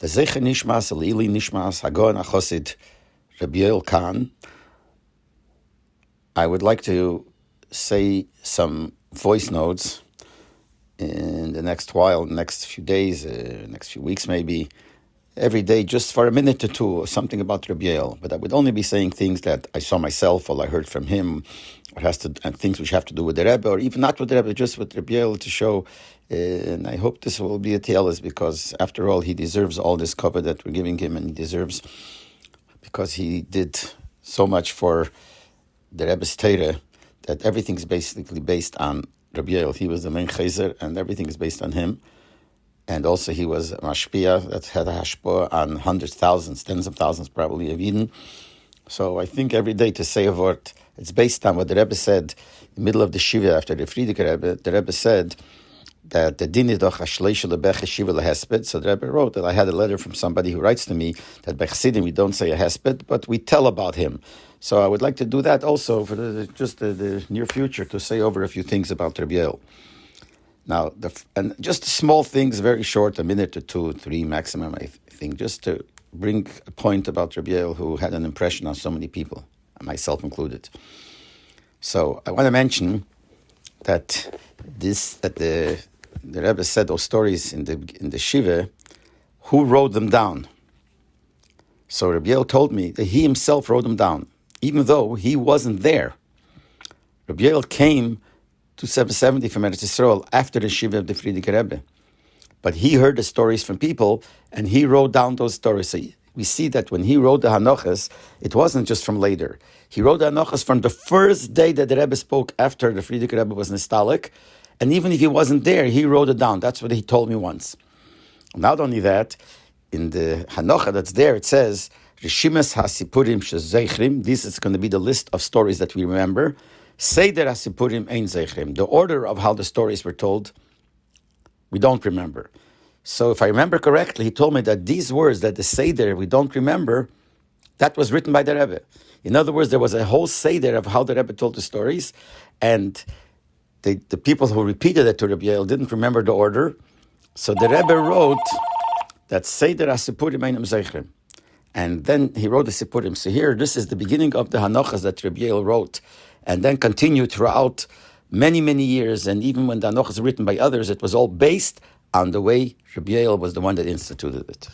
Zecher Nishmas, Leili Nishmas, Hagon Achosid, Rabbi Yoel Kahn. I would like to say some voice notes in the next while, next few days, next few weeks maybe, every day, just for a minute or two, something about Rabbi Yoel. But I would only be saying things that I saw myself or I heard from him, and things which have to do with the Rebbe, or even not with the Rebbe, just with Rabbi Yoel to show. And I hope this will be a tellus, because after all, he deserves all this cover that we're giving him, and he deserves, because he did so much for the Rebbe's Torah, that everything's basically based on Rabbi Yoel. He was the main chaser, and everything is based on him. And also he was a mashpia that had a hashpah on hundreds, thousands, tens of thousands probably of Eden. So I think every day to say a word, it's based on what the Rebbe said in the middle of the Shiva after the Friedrich Rebbe. The Rebbe said that the din is doch hashleish lebech Shiva lehesped. So the Rebbe wrote that I had a letter from somebody who writes to me that by Chassidim we don't say a hesped, but we tell about him. So I would like to do that also for the near future, to say over a few things about Rabbi Yoel. Now, and just small things, very short, a minute or two, three maximum, I think, just to bring a point about Rabbi Yoel, who had an impression on so many people, myself included. So I want to mention that the Rebbe said those stories in the Shiva, who wrote them down. So Rabbi Yoel told me that he himself wrote them down, even though he wasn't there. Rabbi Yoel came to 770 from Eretz Yisrael after the Shiva of the Friedrich Rebbe. But he heard the stories from people, and he wrote down those stories. So we see that when he wrote the Hanochas, it wasn't just from later. He wrote the Hanochas from the first day that the Rebbe spoke after the Friedrich Rebbe was nostalgic. And even if he wasn't there, he wrote it down. That's what he told me once. Not only that, in the Hanocha that's there, it says, Rishimas HaSipurim Shezeichrim. This is going to be the list of stories that we remember. Seder HaSipurim Ein Zeichrim. The order of how the stories were told, we don't remember. So if I remember correctly, he told me that these words, that the Seder we don't remember, that was written by the Rebbe. In other words, there was a whole Seder of how the Rebbe told the stories, and the people who repeated it to Rabbi Yoel didn't remember the order. So the Rebbe wrote that Seder HaSipurim Ein Zeichrim. And then he wrote the Sipurim. So here, this is the beginning of the Hanochas that Rabbi Yoel wrote, and then continued throughout many, many years. And even when the Hanochas were written by others, it was all based on the way Rabbi Yoel was the one that instituted it.